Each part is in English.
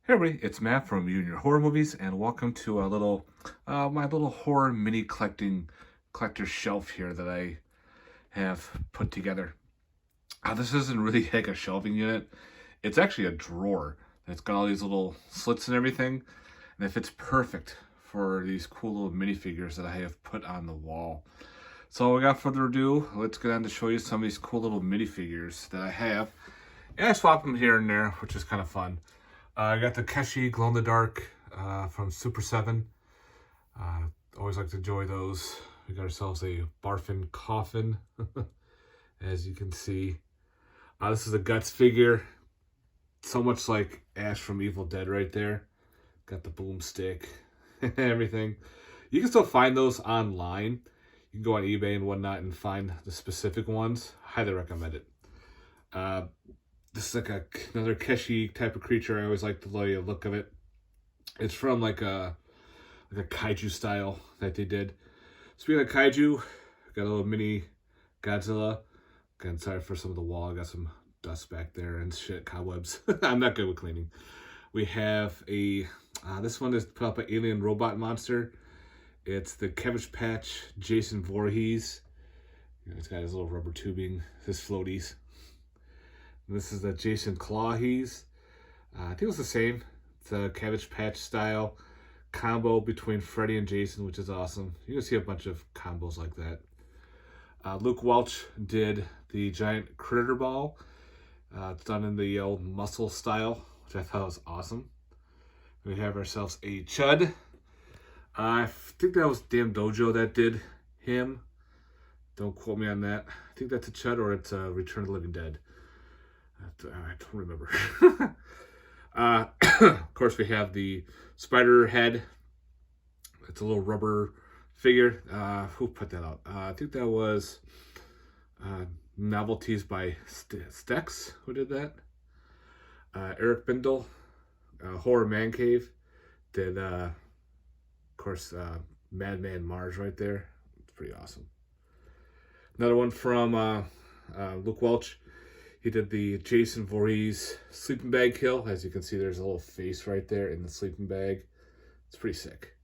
Hey everybody, it's Matt from Union Horror Movies, and welcome to my little horror mini collector shelf here that I have put together. This isn't really like a shelving unit; it's actually a drawer. It's got all these little slits and everything, and it fits perfect for these cool little minifigures that I have put on the wall. So without further ado, let's get on to show you some of these cool little minifigures that I have, and I swap them here and there, which is kind of fun. I got the Keshi Glow in the Dark from Super 7. Always like to enjoy those. We got ourselves a Barfin Coffin, as you can see. This is a Guts figure. So much like Ash from Evil Dead right there. Got the boomstick and everything. You can still find those online. You can go on eBay and whatnot and find the specific ones. Highly recommend it. This is like another Keshi type of creature. I always like the look of it. It's from like a kaiju style that they did. Speaking of kaiju, got a little mini Godzilla. Again, sorry for some of the wall. I got some dust back there and shit, cobwebs. I'm not good with cleaning. We have this one is put up an alien robot monster. It's the Cabbage Patch Jason Voorhees. It's got his little rubber tubing, his floaties. This is the Jason Clawhees. I think it was the same. It's a Cabbage Patch style combo between Freddy and Jason, which is awesome. You can see a bunch of combos like that. Luke Welch did the giant critter ball. It's done in the old muscle style, which I thought was awesome. We have ourselves a Chud. I think that was Damn Dojo that did him. Don't quote me on that. I think that's a Chud or it's Return of the Living Dead. I don't remember. Of course, we have the spider head. It's a little rubber figure. Who put that out? I think that was Novelties by Stex. Who did that? Eric Bindle, Horror Man Cave, did, of course, Madman Mars right there. It's pretty awesome. Another one from Luke Welch. He did the Jason Voorhees sleeping bag kill. As you can see, there's a little face right there in the sleeping bag. It's pretty sick.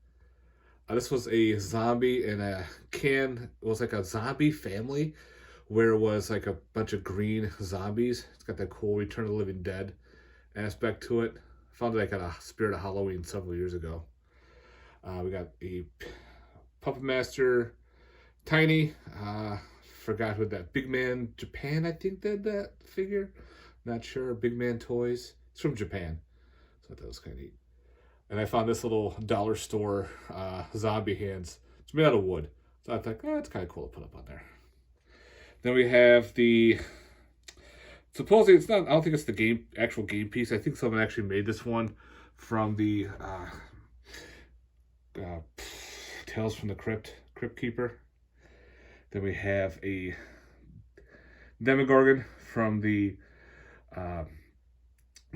This was a zombie in a can. It was like a zombie family where it was like a bunch of green zombies. It's got that cool Return of the Living Dead aspect to it. I found it like at a Spirit of Halloween several years ago. We got a Puppet Master Tiny. Forgot who that. Big Man Japan, I think, did that figure. Not sure. Big Man Toys. It's from Japan. So that was kind of neat. And I found this little dollar store zombie hands. It's made out of wood. So I thought, it's kind of cool to put up on there. Then we have the... Supposedly, it's not... I don't think it's the actual game piece. I think someone actually made this one from the Tales from the Crypt Keeper. Then we have a Demogorgon from the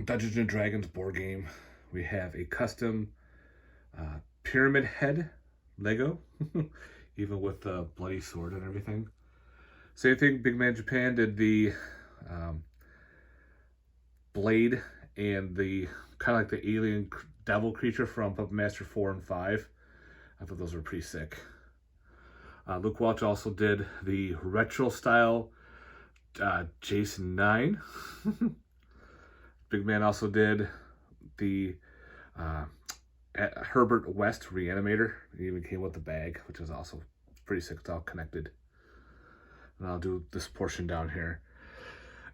Dungeons and Dragons board game. We have a custom Pyramid Head Lego, even with the bloody sword and everything. Same thing, Big Man Japan did the blade and the kind of like the alien devil creature from Puppet Master 4 and 5. I thought those were pretty sick. Luke Welch also did the retro style Jason 9. Big Man also did the Herbert West Reanimator. It even came with the bag, which is also pretty sick. It's all connected. And I'll do this portion down here.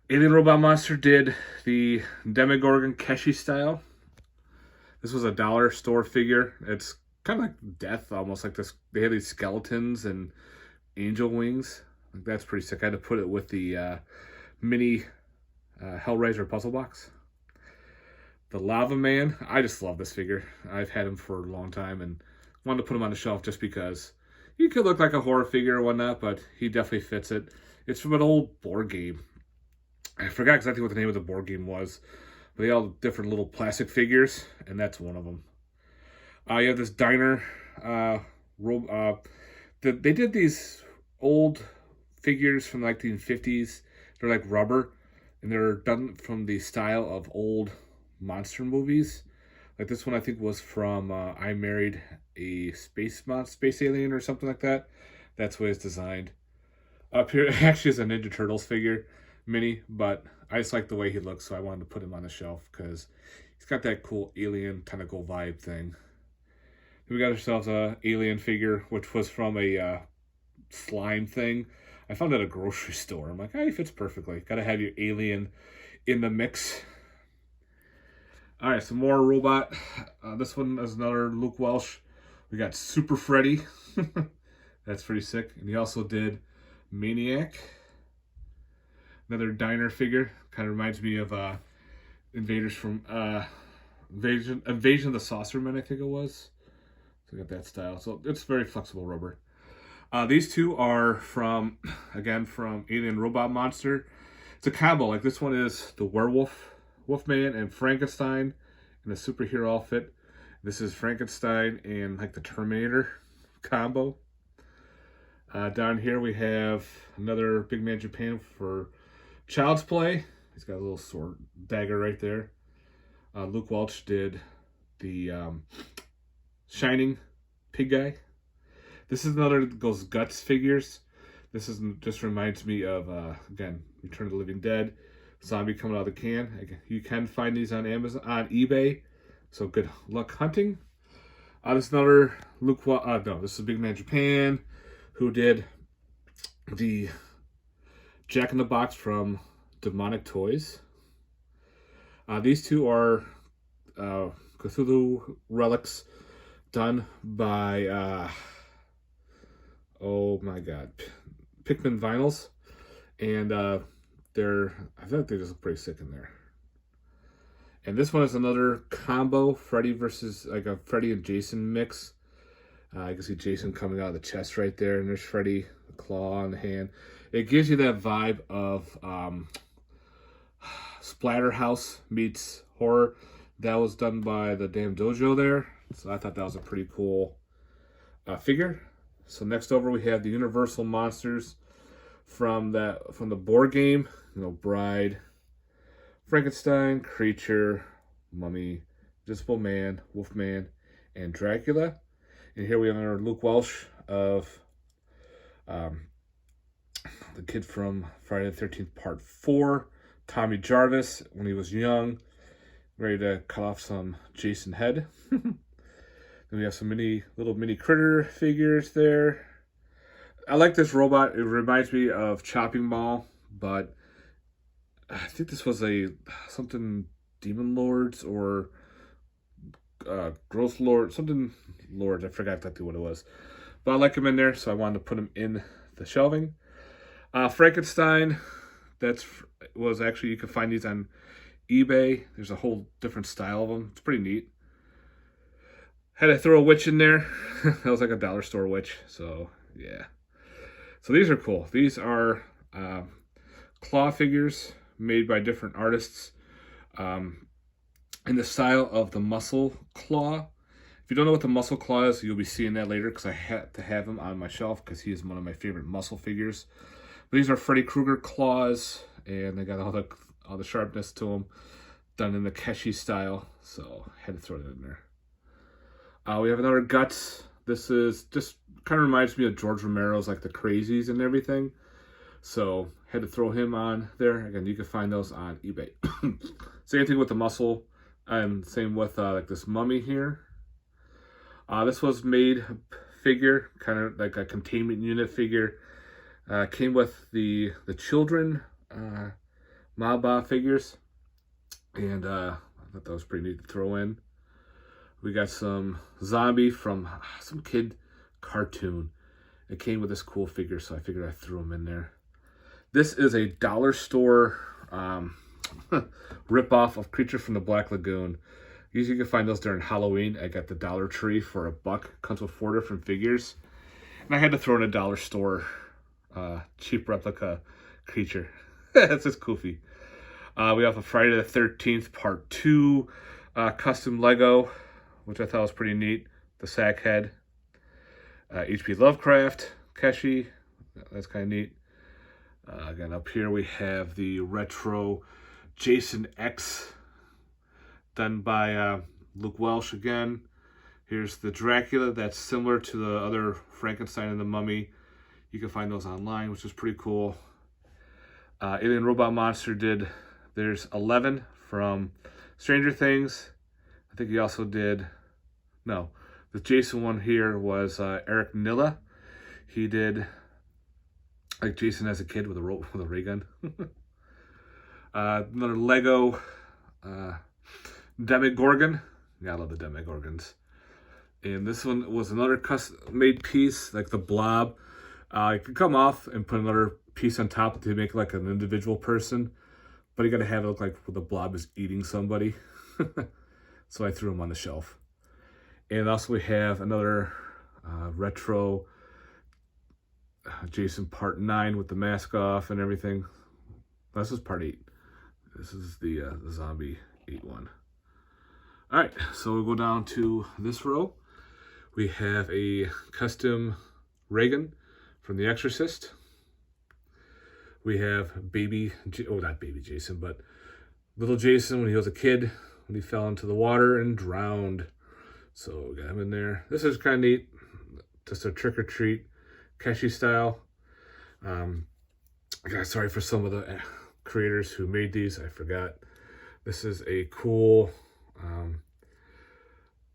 Alien Robot Monster did the Demogorgon Keshi style. This was a dollar store figure. It's kind of like Death, almost like this. They had these skeletons and angel wings. That's pretty sick. I had to put it with the mini Hellraiser puzzle box. The Lava Man. I just love this figure. I've had him for a long time and wanted to put him on the shelf just because he could look like a horror figure or whatnot, but he definitely fits it. It's from an old board game. I forgot exactly what the name of the board game was, but they all have different little plastic figures, and that's one of them. You have this diner. They did these old figures from the 1950s. They're like rubber, and they're done from the style of old monster movies. Like this one, I think was from I Married a Space Alien or something like that. That's the way it's designed. Up here, actually, is a Ninja Turtles figure, mini, but I just like the way he looks, so I wanted to put him on the shelf because he's got that cool alien tentacle vibe thing. We got ourselves a alien figure, which was from a slime thing. I found it at a grocery store. I'm like, he fits perfectly. Gotta have your alien in the mix. All right, some more robot. This one is another Luke Welsh. We got Super Freddy. That's pretty sick. And he also did Maniac. Another diner figure. Kind of reminds me of Invaders from Invasion of the Saucermen, I think it was. So we got that style. So it's very flexible rubber. These two are from Alien Robot Monster. It's a combo. Like this one is the werewolf, Wolfman, and Frankenstein in a superhero outfit. This is Frankenstein and like the Terminator combo. Down here we have another Big Man Japan for Child's Play. He's got a little sword dagger right there. Luke Welch did the Shining pig guy. This is another those Guts figures. This just reminds me of again, Return of the Living Dead, zombie coming out of the can. Again, you can find these on Amazon, on eBay. So good luck hunting. This is another Luke. No, this is Big Man Japan, who did the Jack in the Box from Demonic Toys. These two are Cthulhu relics done by oh my god, Pikmin vinyls, and I think they just look pretty sick in there. And this one is another combo, Freddy versus like a Freddy and Jason mix. You can see Jason coming out of the chest right there, and there's Freddy, the claw on the hand. It gives you that vibe of Splatterhouse meets horror. That was done by the damn dojo there, so I thought that was a pretty cool figure. So next over we have the Universal Monsters from the board game. You know, Bride, Frankenstein, Creature, Mummy, Invisible Man, Wolfman, and Dracula. And here we are, Luke Welsh of the kid from Friday the 13th Part 4, Tommy Jarvis, when he was young, ready to cut off some Jason head. Then we have some little mini critter figures there. I like this robot. It reminds me of Chopping Mall, but I think this was something Demon Lords or Growth Lord, something Lords. I forgot exactly what it was. But I like him in there, so I wanted to put him in the shelving. Frankenstein, was actually, you can find these on eBay. There's a whole different style of them. It's pretty neat. Had to throw a witch in there. That was like a dollar store witch. So, yeah. So these are cool. These are claw figures made by different artists in the style of the Muscle Claw. If you don't know what the Muscle Claw is, you'll be seeing that later because I had to have him on my shelf because he is one of my favorite muscle figures. But these are Freddy Krueger claws, and they got all the sharpness to them, done in the Keshi style. So I had to throw it in there. We have another Guts. This is just kind of reminds me of George Romero's like the Crazies and everything. So had to throw him on there. Again, you can find those on eBay. Same thing with the Muscle, and same with like this Mummy here. This was made figure, kind of like a containment unit figure. Came with the children Maba figures, and I thought that was pretty neat to throw in. We got some zombie from some kid cartoon. It came with this cool figure, so I figured I threw him in there. This is a dollar store ripoff of Creature from the Black Lagoon. Usually you can find those during Halloween. I got the Dollar Tree for $1. Comes with 4 different figures. And I had to throw in a dollar store cheap replica Creature. That's just goofy. We have a Friday the 13th Part 2 custom Lego, which I thought was pretty neat. The sack head. H.P. Lovecraft, Keshi. That's kind of neat. Again, up here we have the retro Jason X done by Luke Welch again. Here's the Dracula that's similar to the other Frankenstein and the Mummy. You can find those online, which is pretty cool. Alien Robot Monster did, there's 11 from Stranger Things. I think he also did, no, the Jason one here was Eric Nilla. He did like Jason as a kid with a ray gun. Another Lego Demogorgon. Yeah, I love the Demogorgons. And this one was another custom-made piece, like the Blob. You can come off and put another piece on top to make like an individual person, but you got to have it look like the Blob is eating somebody. So I threw him on the shelf. And also we have another retro Jason Part 9 with the mask off and everything. This is Part 8. This is the Zombie 8 one. All right, so we'll go down to this row. We have a custom Reagan from The Exorcist. We have not baby Jason, but little Jason when he was a kid, when he fell into the water and drowned. So we got him in there. This is kind of neat. Just a trick or treat, Keshi style. Sorry for some of the creators who made these. I forgot. This is a cool.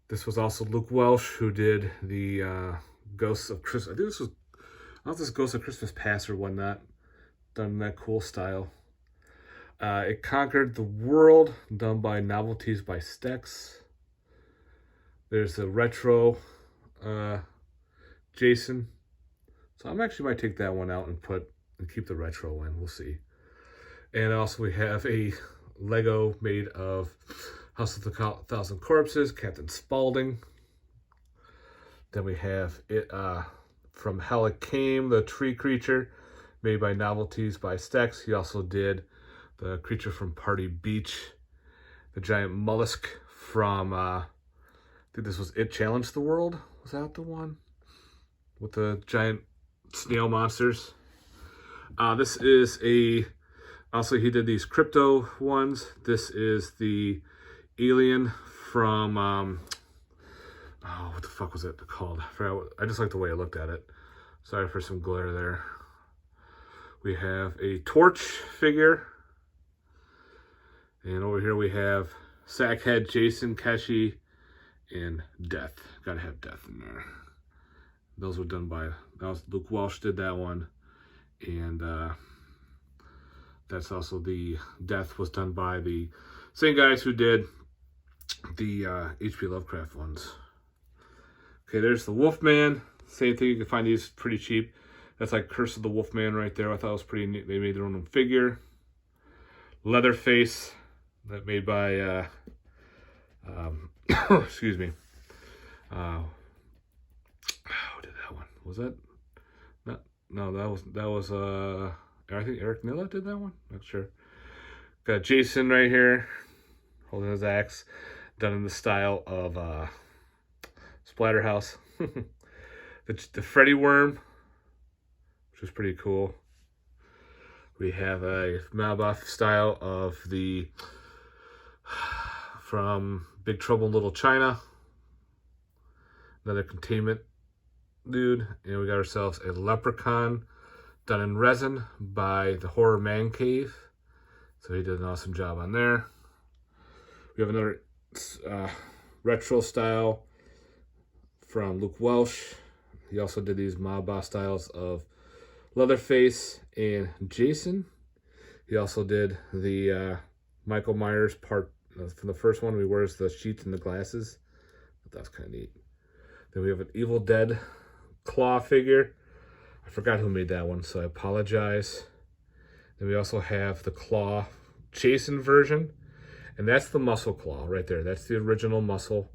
This was also Luke Welch who did the Ghosts of Christmas. I think this was, I don't know if this is Ghosts of Christmas Past or whatnot. Done in that cool style. It Conquered the World, done by Novelties by Stex. There's the retro Jason. So I'm actually might take that one out and keep the retro one. We'll see. And also we have a Lego made of House of the Thousand Corpses, Captain Spaulding. Then we have it From Hell It Came, the tree creature, made by Novelties by Stex. He also did the creature from Party Beach, the giant mollusk from, I think this was It Challenged the World. Was that the one? With the giant snail monsters. This is also he did these crypto ones. This is the alien from, what the fuck was it called? I just like the way I looked at it. Sorry for some glare there. We have a Torch figure. And over here we have Sackhead, Jason, Keshi, and Death. Gotta have Death in there. Those were done by, Luke Welch did that one. And that's also the Death was done by the same guys who did the H.P. Lovecraft ones. Okay, there's the Wolfman. Same thing, you can find these pretty cheap. That's like Curse of the Wolfman right there. I thought it was pretty neat. They made their own figure. Leatherface, that made by, excuse me. Who did that one? Was that? No, that was I think Eric Nilla did that one. Not sure. Got Jason right here, holding his axe, done in the style of Splatterhouse. The Freddy Worm, which is pretty cool. We have a Malboff style of the from Big Trouble in Little China. Another containment dude. And we got ourselves a Leprechaun done in resin by the Horror Man Cave. So he did an awesome job on there. We have another retro style from Luke Welch. He also did these mob boss styles of Leatherface and Jason. He also did the Michael Myers part from the first one. He wears the sheets and the glasses. That's kind of neat. Then we have an Evil Dead claw figure. I forgot who made that one, so I apologize. Then we also have the claw Jason version. And that's the muscle claw right there. That's the original muscle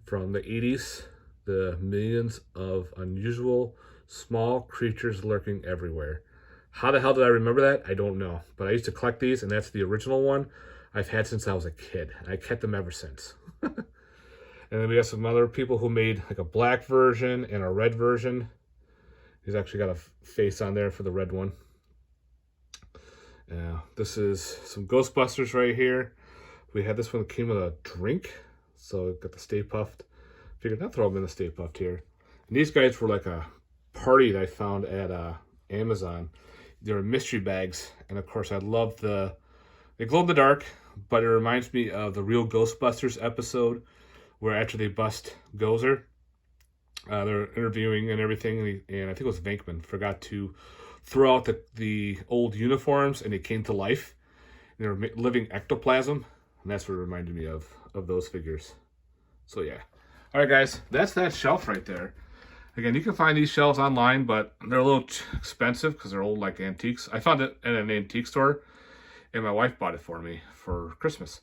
from the 80s. The millions of unusual small creatures lurking everywhere. How the hell did I remember that? I don't know. But I used to collect these, and that's the original one I've had since I was a kid. And I kept them ever since. And then we have some other people who made like a black version and a red version. He's actually got a face on there for the red one. This is some Ghostbusters right here. We had this one that came with a drink. So got the Stay Puft. Figured I'll throw them in the Stay Puft here. And these guys were like a party that I found at Amazon. They were mystery bags, and of course I love they glow in the dark, but it reminds me of the Real Ghostbusters episode where after they bust Gozer, they're interviewing and everything, and I think it was Venkman forgot to throw out the old uniforms, and they came to life. And they were living ectoplasm, and that's what it reminded me of those figures. So yeah. All right, guys, that's that shelf right there. Again, you can find these shelves online, but they're a little expensive because they're old, like antiques. I found it at an antique store, and my wife bought it for me for Christmas.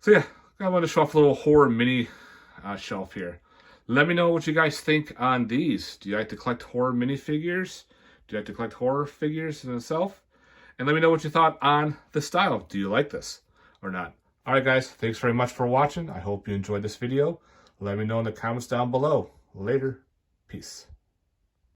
So yeah, I wanted to show off a little horror mini shelf here. Let me know what you guys think on these. Do you like to collect horror minifigures? Do you like to collect horror figures in itself? And let me know what you thought on the style. Do you like this or not? All right, guys, thanks very much for watching. I hope you enjoyed this video. Let me know in the comments down below. Later. Peace.